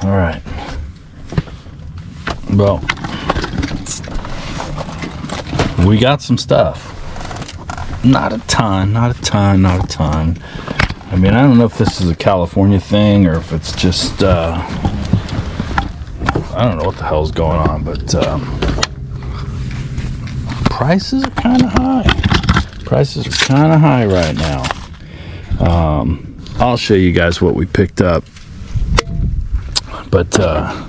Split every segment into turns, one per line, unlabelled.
All right. Well, we got some stuff. Not a ton. I mean, I don't know if this is a California thing or if it's just, I don't know what the hell's going on, but prices are kind of high. Prices are kind of high right now. I'll show you guys what we picked up. But I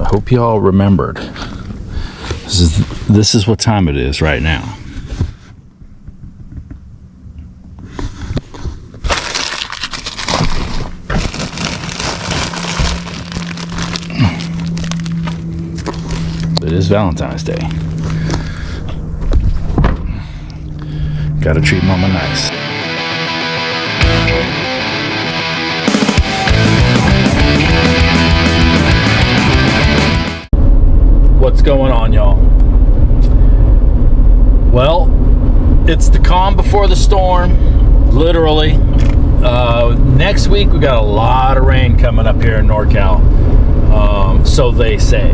hope you all remembered. This is what time it is right now. It is Valentine's Day. Gotta treat mama nice. What's going on, y'all? Well, it's the calm before the storm, literally. Next week we got a lot of rain coming up here in NorCal, so they say.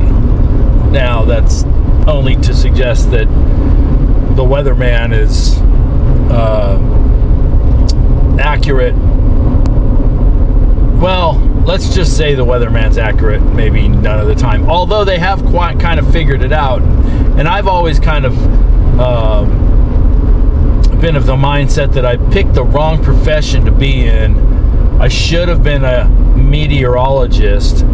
Now that's only to suggest that the weatherman is accurate. Well, let's just say the weatherman's accurate maybe none of the time, although they have quite kind of figured it out. And I've always kind of been of the mindset that I picked the wrong profession to be in. I should have been a meteorologist,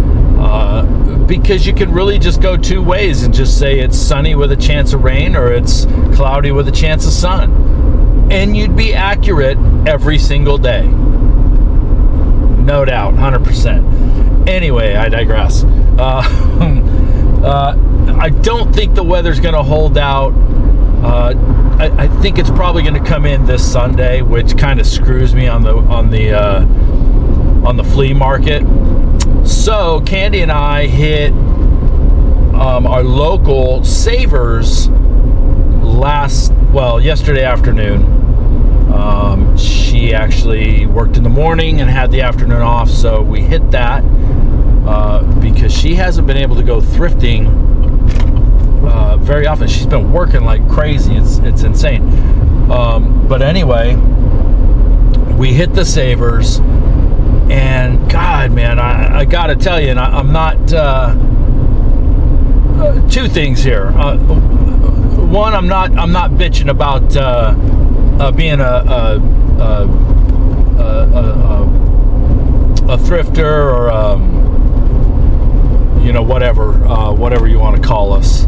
because you can really just go two ways and just say it's sunny with a chance of rain or it's cloudy with a chance of sun, and you'd be accurate every single day. No doubt, 100%. Anyway, I digress. I don't think the weather's going to hold out. I think it's probably going to come in this Sunday, which kind of screws me on the flea market. So Candy and I hit our local Savers yesterday afternoon. She actually worked in the morning and had the afternoon off, so we hit that because she hasn't been able to go thrifting very often. She's been working like crazy. It's insane. But anyway, we hit the Savers, and God, man, I gotta tell you, and I'm not. Two things here. One, I'm not bitching about being a thrifter or whatever you want to call us.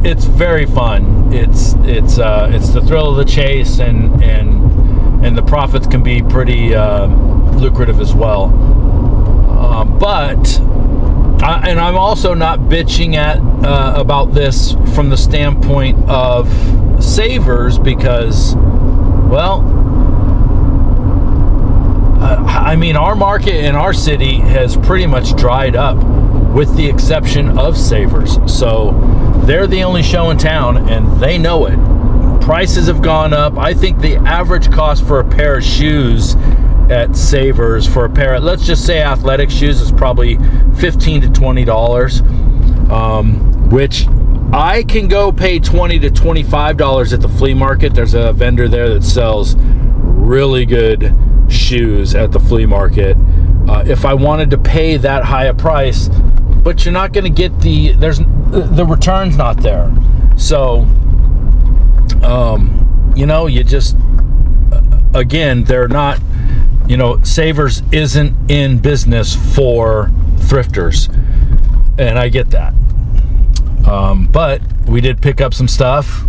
It's very fun. It's the thrill of the chase, and the profits can be pretty lucrative as well. But I'm also not bitching about this from the standpoint of Savers, because, well, I mean, our market in our city has pretty much dried up, with the exception of Savers. So they're the only show in town, and they know it. Prices have gone up. I think the average cost for a pair of shoes at Savers for a pair of, let's just say, athletic shoes is probably $15 to $20, which I can go pay $20 to $25 at the flea market. There's a vendor there that sells really good shoes at the flea market. If I wanted to pay that high a price, but you're not going to get the return's not there. So, you just, again, they're not, Savers isn't in business for thrifters, and I get that. But we did pick up some stuff.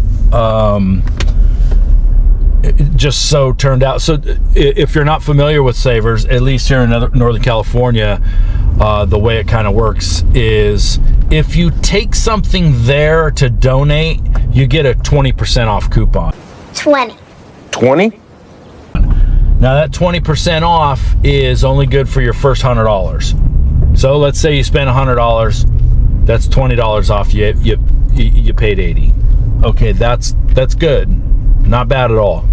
It just so turned out. So if you're not familiar with Savers, at least here in Northern California, the way it kind of works is if you take something there to donate, you get a 20% off coupon.
20.
Now that 20% off is only good for your first $100. So let's say you spend $100, that's $20 off. You paid $80. Okay, that's good. not bad at all.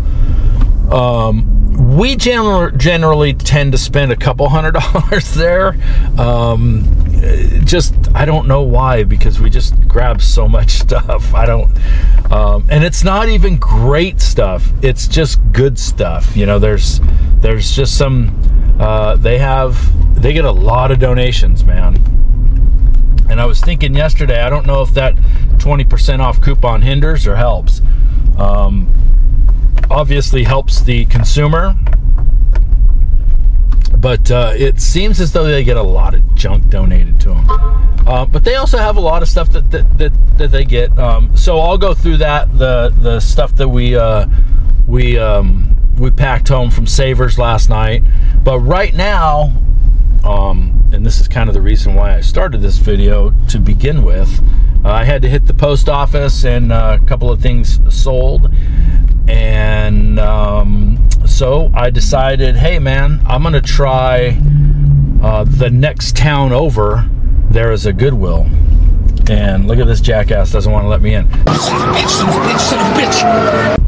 We generally tend to spend a couple $100 there. Just, I don't know why, because we just grab so much stuff. I don't, and it's not even great stuff. It's just good stuff. You know, there's just some, they get a lot of donations, man. And I was thinking yesterday, I don't know if that 20% off coupon hinders or helps. Obviously helps the consumer, but it seems as though they get a lot of junk donated to them. But they also have a lot of stuff that they get. So I'll go through that, the stuff that we packed home from Savers last night. But right now, and this is kind of the reason why I started this video to begin with, I had to hit the post office, and a couple of things sold. And so I decided, hey man, I'm gonna try the next town over. There is a Goodwill, and look at this jackass, doesn't want to let me in.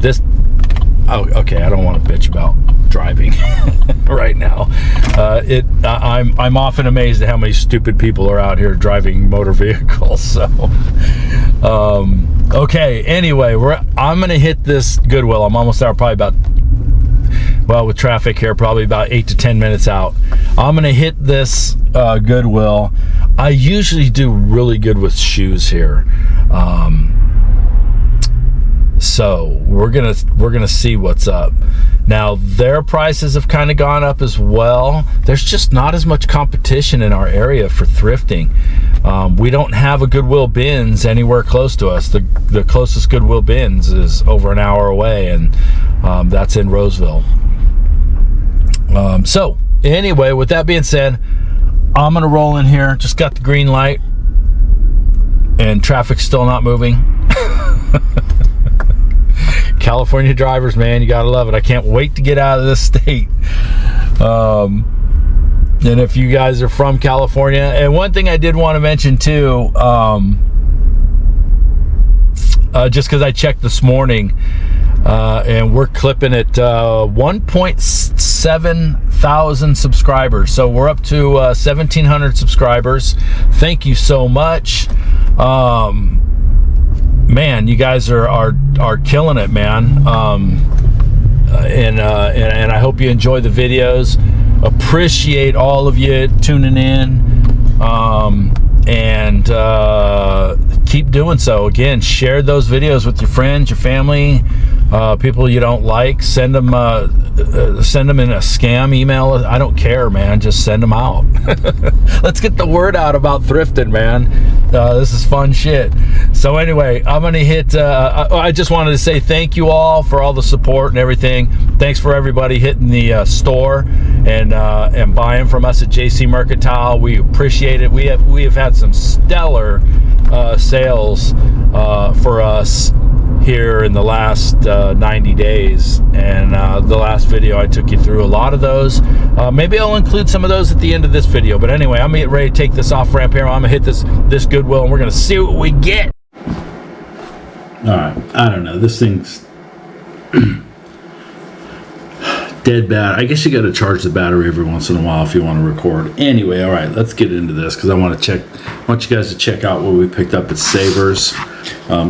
This, oh, okay, I don't want to bitch about driving right now. I'm often amazed at how many stupid people are out here driving motor vehicles. So okay, anyway, I'm gonna hit this Goodwill. I'm almost there, probably about, well, with traffic here, probably about 8 to 10 minutes out. I'm gonna hit this Goodwill. I usually do really good with shoes here, so we're gonna see what's up. Now, their prices have kind of gone up as well. There's just not as much competition in our area for thrifting. We don't have a Goodwill Bins anywhere close to us. The closest Goodwill Bins is over an hour away, and that's in Roseville. So anyway, with that being said, I'm gonna roll in here. Just got the green light, and traffic's still not moving. California drivers, man, you gotta love it. I can't wait to get out of this state. And if you guys are from California, and one thing I did want to mention too, just because I checked this morning, and we're clipping at 1.7 thousand subscribers, so we're up to 1,700 subscribers. Thank you so much. Man, you guys are killing it, man. And I hope you enjoy the videos. Appreciate all of you tuning in, and keep doing so. Again, share those videos with your friends, your family, people you don't like. Send them in a scam email. I don't care, man. Just send them out. Let's get the word out about thrifting, man. This is fun shit. So anyway, I'm gonna hit. I just wanted to say thank you all for all the support and everything. Thanks for everybody hitting the store and buying from us at JC Mercantile. We appreciate it. We have had some stellar sales for us here in the last 90 days, and the last video I took you through a lot of those. Maybe I'll include some of those at the end of this video, but anyway, I'm gonna get ready to take this off ramp here. I'm gonna hit this Goodwill, and we're gonna see what we get. All right, I don't know, this thing's dead bad. I guess you got to charge the battery every once in a while if you want to record. Anyway, all right, let's get into this, because I want you guys to check out what we picked up at Savers.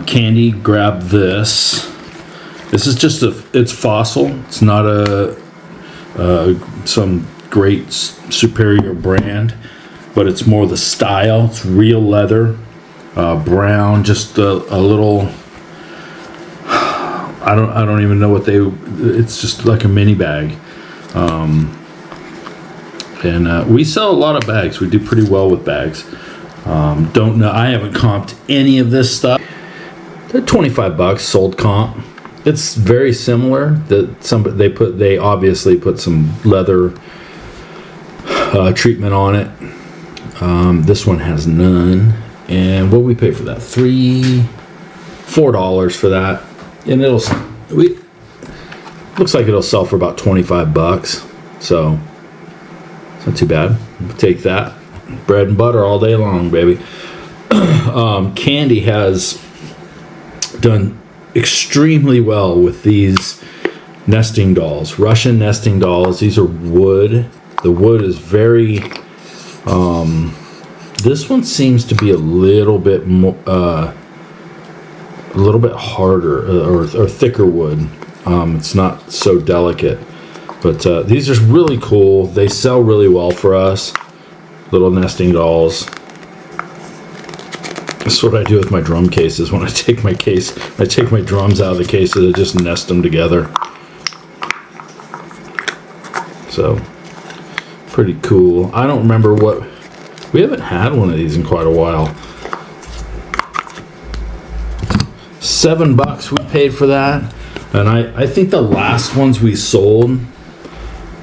Candy, grab this. This is just it's Fossil. It's not some great superior brand, but it's more the style. It's real leather, brown, just a little. I don't even know what it's just like a mini bag. And we sell a lot of bags. We do pretty well with bags. Don't know, I haven't comped any of this stuff. They're $25 sold comp. It's very similar. They obviously put some leather treatment on it. This one has none. And what we pay for that? $4 for that. And looks like it'll sell for about $25, so it's not too bad. We'll take that. Bread and butter all day long, baby. Candy has done extremely well with these nesting dolls, Russian nesting dolls. These are wood. The wood is very, this one seems to be a little bit more, a little bit harder or thicker wood. It's not so delicate, but these are really cool. They sell really well for us. Little nesting dolls. That's what I do with my drum cases. When I take my drums out of the cases, I just nest them together. So, pretty cool. I don't remember we haven't had one of these in quite a while. $7 we paid for that. And I think the last ones we sold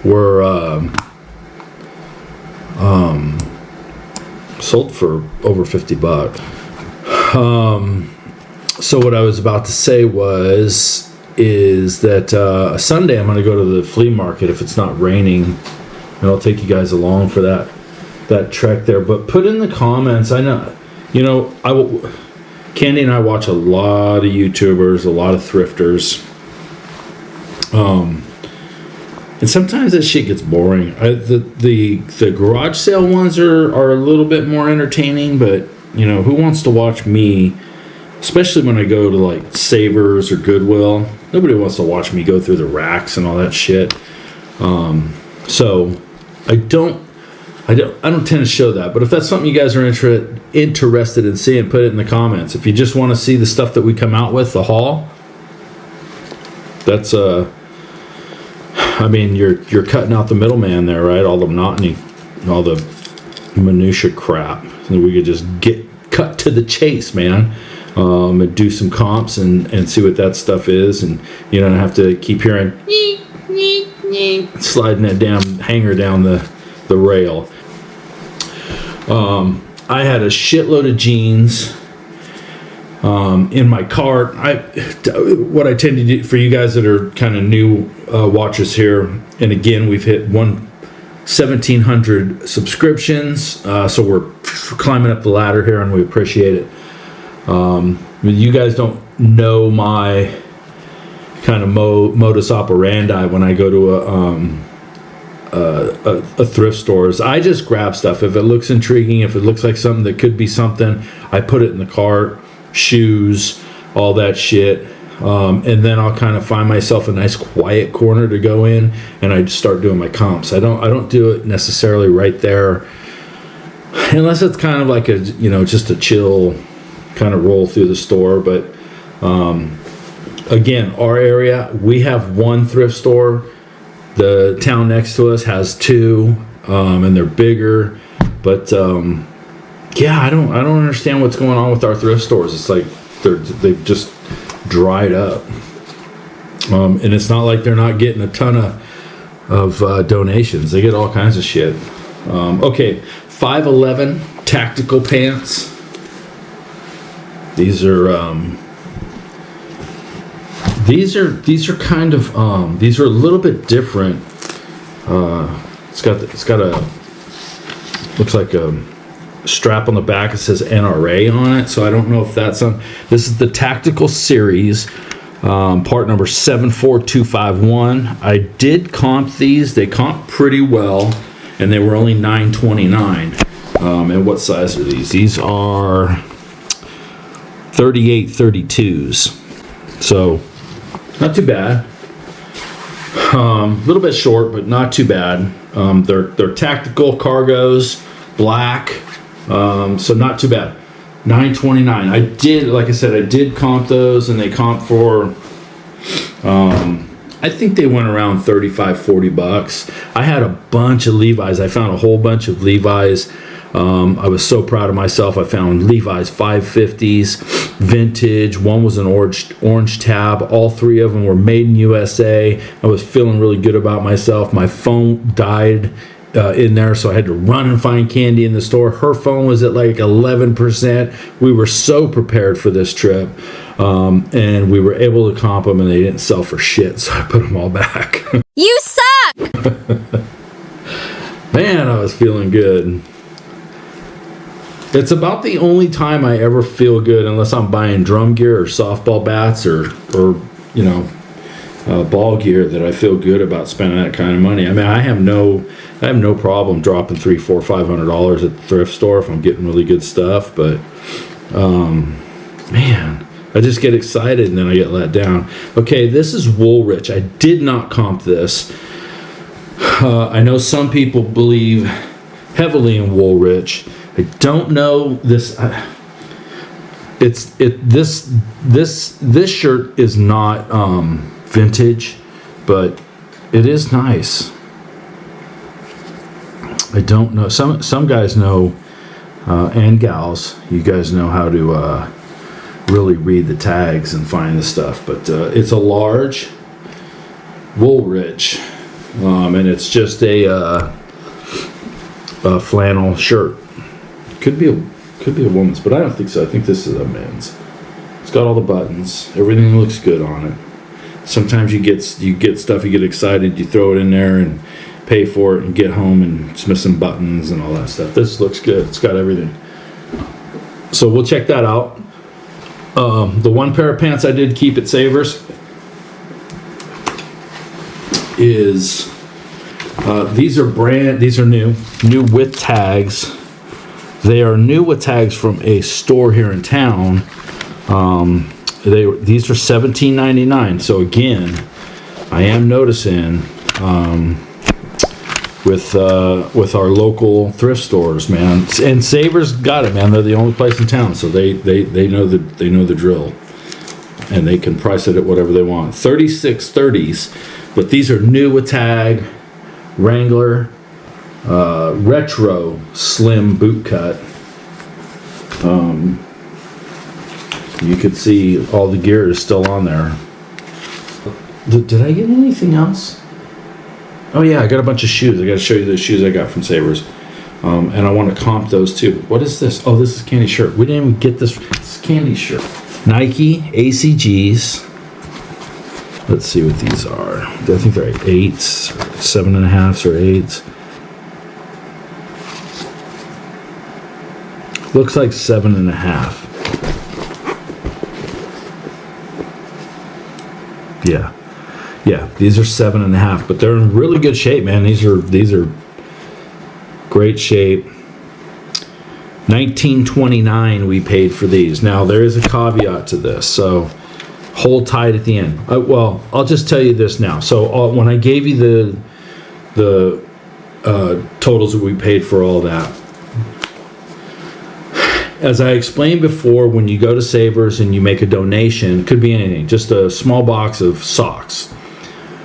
were sold for over $50. So what I was about to say is that Sunday I'm going to go to the flea market if it's not raining, and I'll take you guys along for that trek there. But put in the comments. I know, Candy and I watch a lot of YouTubers, a lot of thrifters, and sometimes that shit gets boring. The garage sale ones are a little bit more entertaining, but who wants to watch me, especially when I go to like Savers or Goodwill? Nobody wants to watch me go through the racks and all that shit. So I don't tend to show that. But if that's something you guys are interested in seeing, put it in the comments. If you just want to see the stuff that we come out with, the haul, that's you're cutting out the middleman there, right? All the monotony, all the minutia crap. And we could just cut to the chase, man. And do some comps and see what that stuff is, and you don't have to keep hearing sliding that damn hanger down the rail. I had a shitload of jeans in my cart. What I tend to do for you guys that are kind of new watchers here, and again, we've hit 1,700 subscriptions, so we're climbing up the ladder here, and we appreciate it. You guys don't know my kind of modus operandi when I go to a thrift stores. I just grab stuff if it looks intriguing, if it looks like something that could be something. I put it in the cart, shoes, all that shit, and then I'll kind of find myself a nice quiet corner to go in, and I start doing my comps. I don't do it necessarily right there, unless it's kind of like just a chill kind of roll through the store. But again, our area, we have one thrift store. The town next to us has two, and they're bigger. But I don't understand what's going on with our thrift stores. It's like they've just dried up, and it's not like they're not getting a ton of donations. They get all kinds of shit. Okay, 511 tactical pants. These are kind of these are a little bit different. It's got looks like a strap on the back. It says NRA on it, so I don't know if that's on. This is the tactical series, part number 74251. I did comp these. They comp pretty well, and they were only $9.29. And what size are these? These are 38-32s, so not too bad. A little bit short, but not too bad. They're tactical cargos, black, so not too bad. $9.29. Like I said, I did comp those, and they comp for I think they went around $35-40. I had a bunch of Levi's. I found a whole bunch of Levi's. I was so proud of myself. I found Levi's 550s, vintage. One was an orange tab. All three of them were made in USA. I was feeling really good about myself. My phone died in there, so I had to run and find Candy in the store. Her phone was at like 11%. We were so prepared for this trip, and we were able to comp them, and they didn't sell for shit, so I put them all back.
You suck!
Man, I was feeling good. It's about the only time I ever feel good, unless I'm buying drum gear or softball bats or ball gear, that I feel good about spending that kind of money. I mean, I have no problem dropping $300, $400, $500 at the thrift store if I'm getting really good stuff. But man, I just get excited and then I get let down. Okay, this is Woolrich. I did not comp this. I know some people believe heavily in Woolrich. I don't know this. This shirt is not vintage, but it is nice. I don't know. Some guys know, and gals, you guys know how to really read the tags and find the stuff. But it's a large Woolrich, and it's just a flannel shirt. Could be a woman's, but I don't think so. I think this is a men's. It's got all the buttons. Everything looks good on it. Sometimes you get stuff, you get excited, you throw it in there and pay for it and get home and it's missing buttons and all that stuff. This looks good. It's got everything. So we'll check that out. The one pair of pants I did keep at Savers is these are new with tags. They are new with tags from a store here in town. These are $17.99. So again, I am noticing with our local thrift stores, man, and Savers got it, man. They're the only place in town, so they know the drill, and they can price it at whatever they want. 36.30s, but these are new with tag, Wrangler. Retro slim boot cut. You could see all the gear is still on there. Did I get anything else? Oh yeah, I got a bunch of shoes. I got to show you the shoes I got from Savers, and I want to comp those too. What is this? Oh, this is Candy shirt. We didn't even get this. It's Candy shirt. Nike ACGs. Let's see what these are. I think they're 8s, 7.5s or 8s. Looks like 7.5. Yeah. These are 7.5, but they're in really good shape, man. These are great shape. $19.29 we paid for these. Now there is a caveat to this, so hold tight at the end. Well, I'll just tell you this now. So when I gave you the totals that we paid for all that. As I explained before, when you go to Savers and you make a donation, it could be anything, just a small box of socks,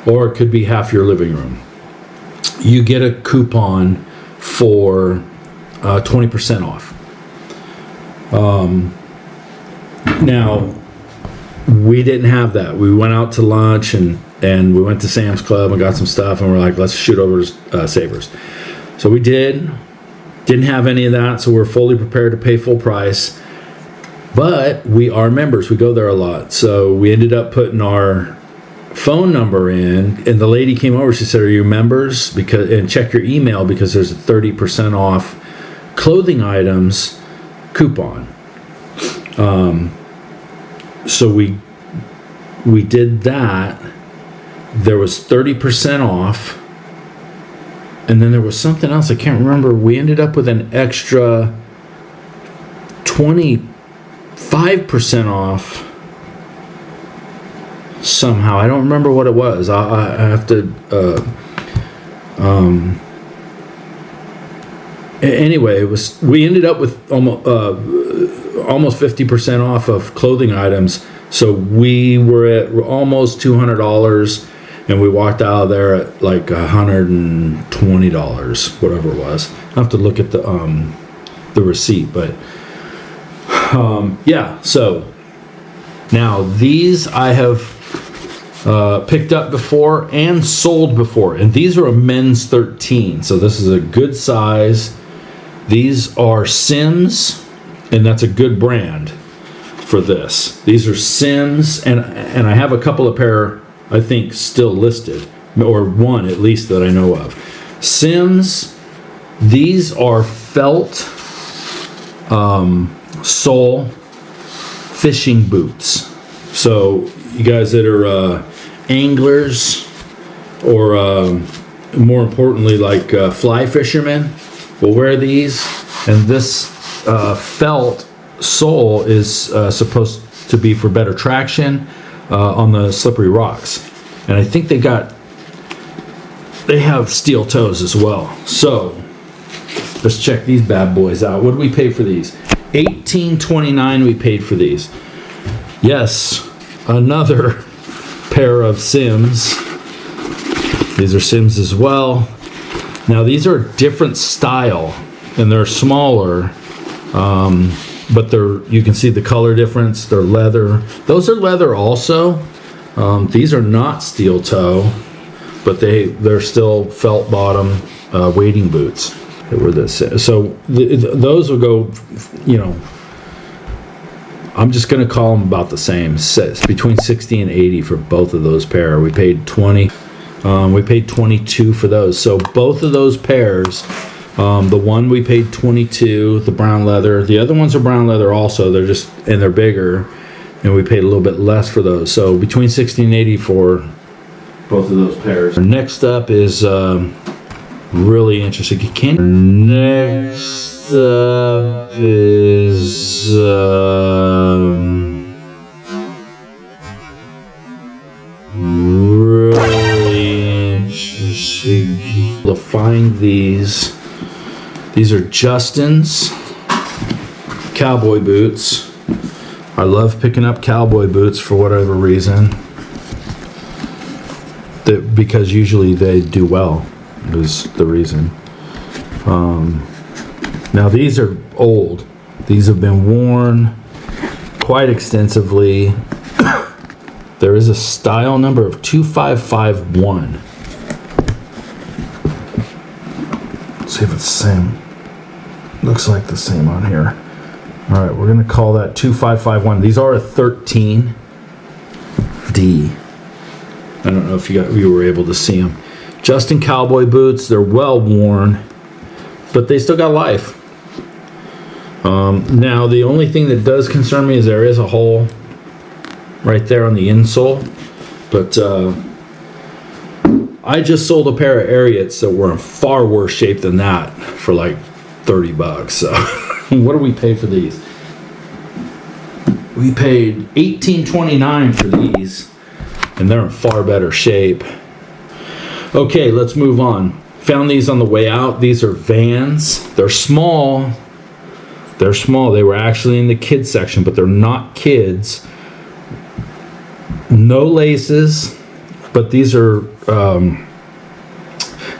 or it could be half your living room. You get a coupon for 20% off. Now, we didn't have that. We went out to lunch and we went to Sam's Club and got some stuff, and we're like, let's shoot over to Savers. So we did. Didn't have any of that, so we're fully prepared to pay full price. But we are members. We go there a lot. So we ended up putting our phone number in, and the lady came over. She said, are you members? And check your email, because there's a 30% off clothing items coupon. So we did that. There was 30% off. And then there was something else, I can't remember. We ended up with an extra 25% off somehow. I don't remember what it was. I have to. Anyway, we ended up with almost 50% off of clothing items. So we were at almost $200. And we walked out of there at like $120, whatever it was. I have to look at the receipt, but yeah. So now these I have picked up before and sold before, and these are a men's 13. So this is a good size. These are Sims, and that's a good brand for this. These are Sims, and I have a couple of pair, I think, still listed, or one at least that I know of. Sims, these are felt sole fishing boots. So you guys that are anglers, or more importantly, like fly fishermen, will wear these. And this felt sole is supposed to be for better traction on the slippery rocks. And I think they have steel toes as well. So let's check these bad boys out. What did we pay for these? $18.29 we paid for these. Yes, another pair of Sims. These are Sims as well. Now these are a different style and they're smaller, but you can see the color difference. They're leather. Those are leather also. These are not steel toe, but they're still felt bottom wading boots. They were this. So those will go, I'm just going to call them about the same. It's between 60 and 80 for both of those pair. We paid 20. We paid 22 for those. So both of those pairs, the one we paid 22, the brown leather. The other ones are brown leather also. They're bigger, and we paid a little bit less for those. So between 60 and 80 for both of those pairs. Next up is really interesting. Next up is really interesting to find these. These are Justin's cowboy boots. I love picking up cowboy boots for whatever reason. Because usually they do well, is the reason. Now these are old. These have been worn quite extensively. There is a style number of 2551. Let's see if it's the same. Looks like the same on here. All right, we're gonna call that 2551. These are a 13D. I don't know if you were able to see them. Justin cowboy boots. They're well worn, but they still got life. Now the only thing that does concern me is there is a hole right there on the insole, but I just sold a pair of Ariats that were in far worse shape than that for like $30. So what do we pay for these? We paid $18.29 for these, and they're in far better shape. Okay, let's move on. Found these on the way out. These are Vans. They're small. They're small. They were actually in the kids section, but they're not kids. No laces, but these are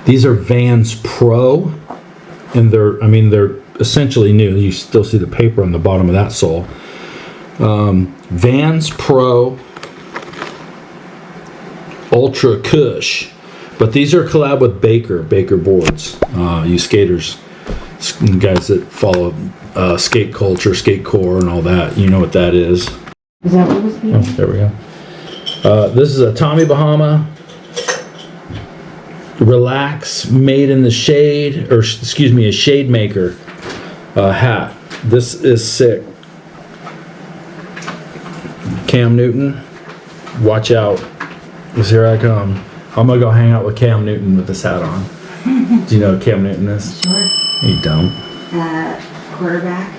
Vans Pro, and they're essentially new. You still see the paper on the bottom of that sole. Vans Pro Ultra Cush, but these are collab with Baker boards. You skaters, guys that follow skate culture, skate core, and all that, you know what that is.
Is that what was being?
Oh, there we go. This is a Tommy Bahama Relax made in the shade, or excuse me, a shade maker hat. This is sick. Cam Newton, watch out, because here I come. I'm gonna go hang out with Cam Newton with this hat on. Do you know who Cam Newton is?
Sure.
You don't.
Quarterback.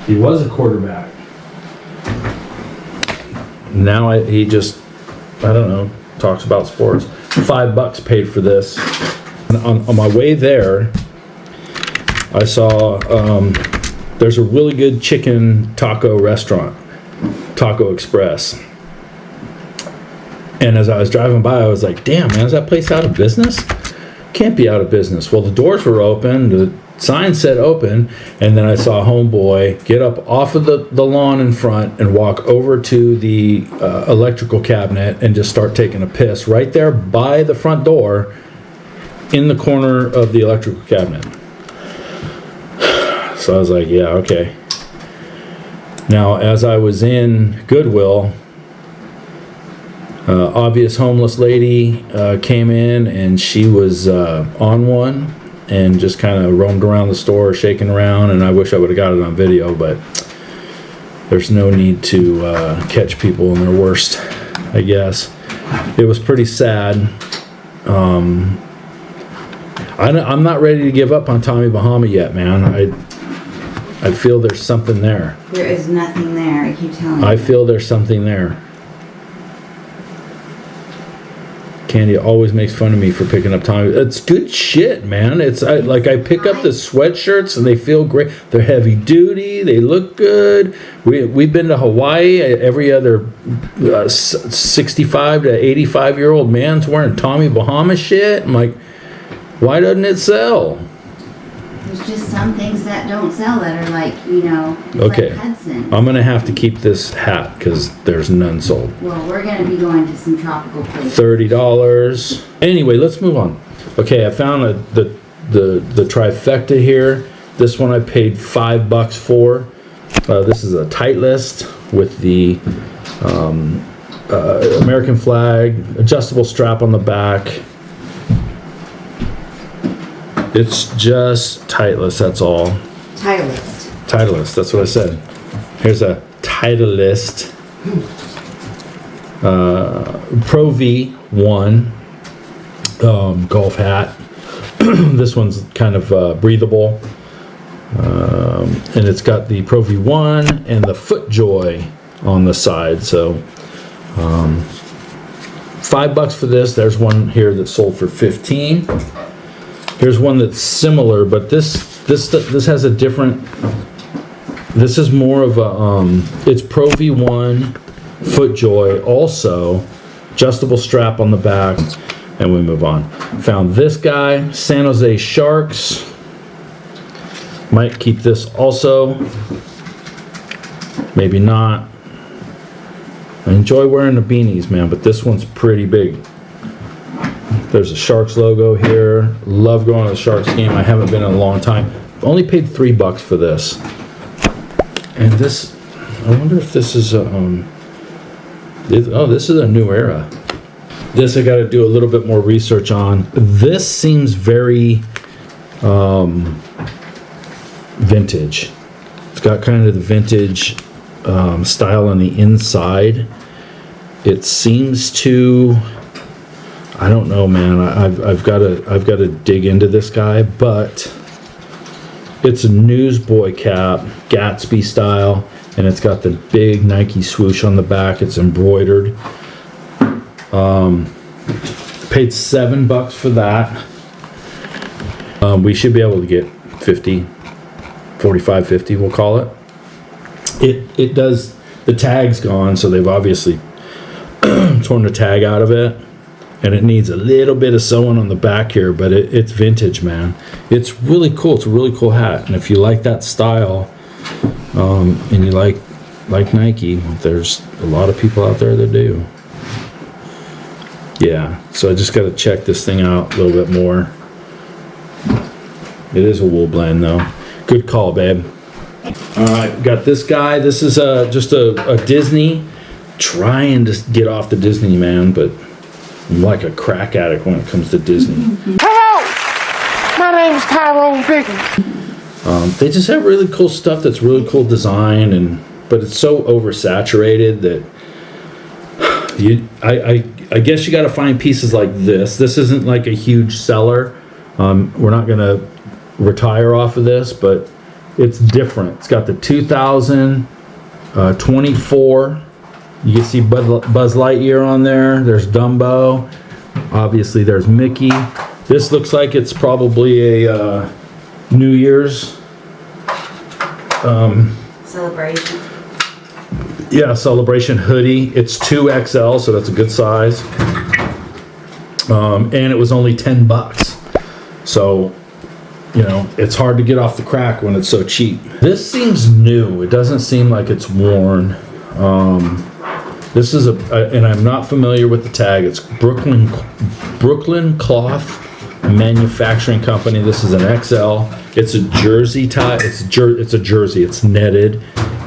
He was a quarterback. Now he just, I don't know, talks about sports. $5 paid for this. On my way there, I saw there's a really good chicken taco restaurant, Taco Express. And as I was driving by, I was like, damn, man, is that place out of business? Can't be out of business. Well, the doors were open, the sign said open, and then I saw homeboy get up off of the lawn in front and walk over to the electrical cabinet and just start taking a piss right there by the front door in the corner of the electrical cabinet. So I was like, yeah, okay. Now, as I was in Goodwill, obvious homeless lady came in, and she was on one, and just kind of roamed around the store, shaking around, and I wish I would have got it on video, but there's no need to catch people in their worst, I guess. It was pretty sad. I'm not ready to give up on Tommy Bahama yet, man. I feel there's something there.
There is nothing there, I keep telling you.
I feel there's something there. Candy always makes fun of me for picking up Tommy. It's good shit, man. I pick up the sweatshirts and they feel great. They're heavy duty. They look good. We've been to Hawaii. Every other 65 to 85-year-old man's wearing Tommy Bahama shit. I'm like, why doesn't it sell?
There's just some things that don't sell that are like, it's
okay.
like Hudson.
I'm gonna have to keep this hat because there's none sold.
Well, we're gonna be going to some tropical places.
$30. Anyway, let's move on. Okay, I found the trifecta here. This one I paid $5 for. This is a Titleist with the American flag, adjustable strap on the back. It's just Titleist, that's all. Titleist, that's what I said. Here's a Titleist Pro V1 golf hat. This one's kind of breathable. And it's got the Pro V1 and the FootJoy on the side. So $5 for this. There's one here that sold for $15. Here's one that's similar, but this has a different. This is more of a it's Pro V1 FootJoy, also adjustable strap on the back, and we move on. Found this guy, San Jose Sharks. Might keep this also. Maybe not. I enjoy wearing the beanies, man, but this one's pretty big. There's a Sharks logo here. Love going to the Sharks game. I haven't been in a long time. Only paid $3 for this. And this, I wonder if this is a, this is a new era. This I got to do a little bit more research on. This seems very vintage. It's got kind of the vintage style on the inside. It seems to. I don't know, man. I've got to dig into this guy, but it's a newsboy cap, Gatsby style, and it's got the big Nike swoosh on the back. It's embroidered. Paid $7 for that. We should be able to get 45, 50, we'll call it. It does, the tag's gone, so they've obviously torn the tag out of it. And it needs a little bit of sewing on the back here, but it's vintage, man. It's really cool. It's a really cool hat. And if you like that style, and you like Nike, there's a lot of people out there that do. Yeah, so I just got to check this thing out a little bit more. It is a wool blend, though. Good call, babe. All right, got this guy. This is just a Disney. Trying to get off the Disney, man, but I'm like a crack addict when it comes to Disney.
Hello! My name's Tyrone Biggins.
They just have really cool stuff that's really cool design, but it's so oversaturated that I guess you got to find pieces like this. This isn't like a huge seller. We're not going to retire off of this, but it's different. It's got the 2024. You can see Buzz Lightyear on there. There's Dumbo. Obviously, there's Mickey. This looks like it's probably a New Year's
Celebration.
Yeah, celebration hoodie. It's 2XL, so that's a good size. And it was only $10. So, it's hard to get off the crack when it's so cheap. This seems new. It doesn't seem like it's worn. This is and I'm not familiar with the tag. It's Brooklyn Cloth Manufacturing Company. This is an XL. It's a jersey tie. It's a jersey. It's netted,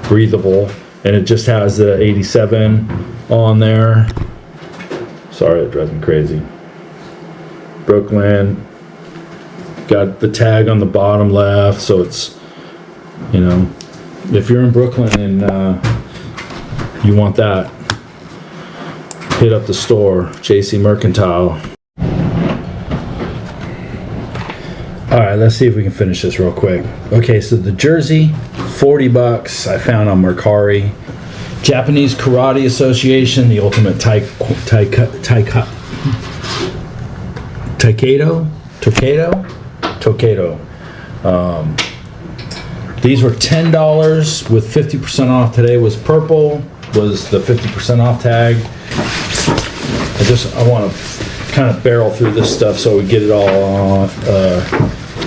breathable, and it just has the 87 on there. Sorry, it drives me crazy. Brooklyn Got the tag on the bottom left, so it's, you know, if you're in Brooklyn and you want that, hit up the store, JC Mercantile. All right, let's see if we can finish this real quick. Okay, so the jersey, $40 I found on Mercari. Japanese Karate Association, the ultimate Taekwondo. These were $10 with 50% off. Today was purple, was the 50% off tag. I want to kind of barrel through this stuff so we get it all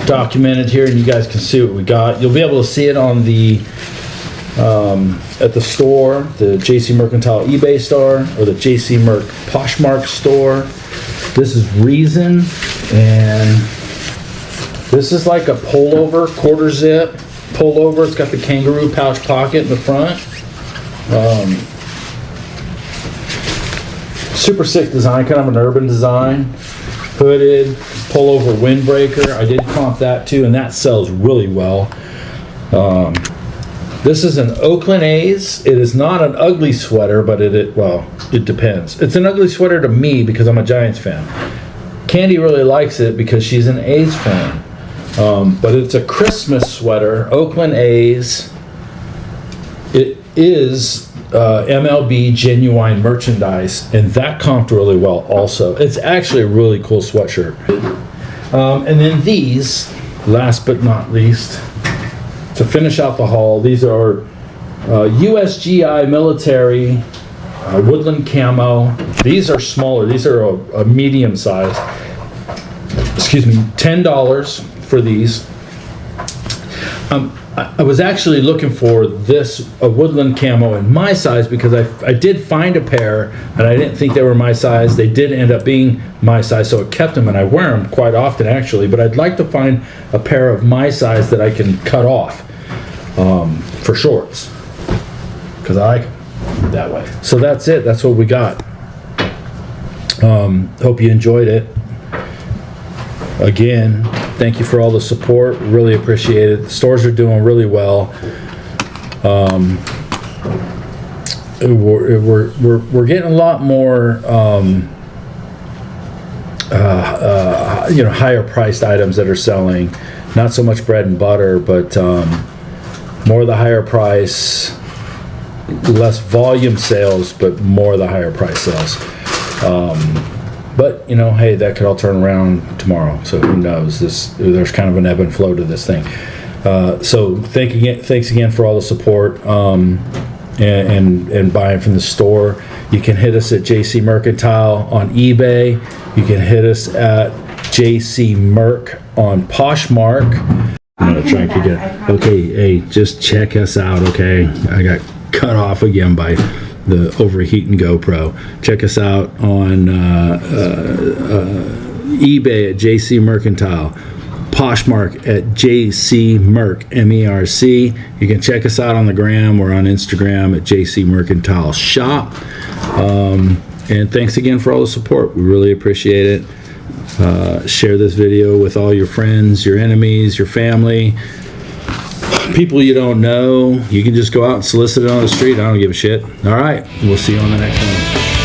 documented here, and you guys can see what we got. You'll be able to see it on the at the store, the JC Mercantile eBay store, or the JC Merc Poshmark store. This is Reason, and this is like a pullover, quarter zip pullover. It's got the kangaroo pouch pocket in the front. Super sick design, kind of an urban design. Hooded, pullover windbreaker. I did comp that too, and that sells really well. This is an Oakland A's. It is not an ugly sweater, but it depends. It's an ugly sweater to me because I'm a Giants fan. Candy really likes it because she's an A's fan. But it's a Christmas sweater, Oakland A's. It is MLB genuine merchandise, and that comped really well also. It's actually a really cool sweatshirt. And then these, last but not least, to finish out the haul, these are USGI military woodland camo. These are smaller. These are a medium size. Excuse me, $10 for these. I was actually looking for a woodland camo in my size because I did find a pair and I didn't think they were my size. They did end up being my size, so I kept them and I wear them quite often actually, but I'd like to find a pair of my size that I can cut off for shorts because I like them that way. So that's it. That's what we got. Hope you enjoyed it. Again, thank you for all the support. Really appreciate it. The stores are doing really well. We're getting a lot more, higher priced items that are selling. Not so much bread and butter, but more of the higher price, less volume sales, but more of the higher price sales. But, hey, that could all turn around tomorrow. So who knows? There's kind of an ebb and flow to this thing. So thanks again for all the support and buying from the store. You can hit us at JC Mercantile on eBay. You can hit us at JC Merc on Poshmark. I'm going to try and get it. Okay, hey, just check us out, okay? I got cut off again by the overheating GoPro. Check us out on eBay at JC Mercantile, Poshmark at JC Merc, MERC. You can check us out on the gram. We're on Instagram at JC Mercantile Shop. And thanks again for all the support. We really appreciate it. Share this video with all your friends, your enemies, your family, people you don't know. You can just go out and solicit it on the street. I don't give a shit. All right, we'll see you on the next one.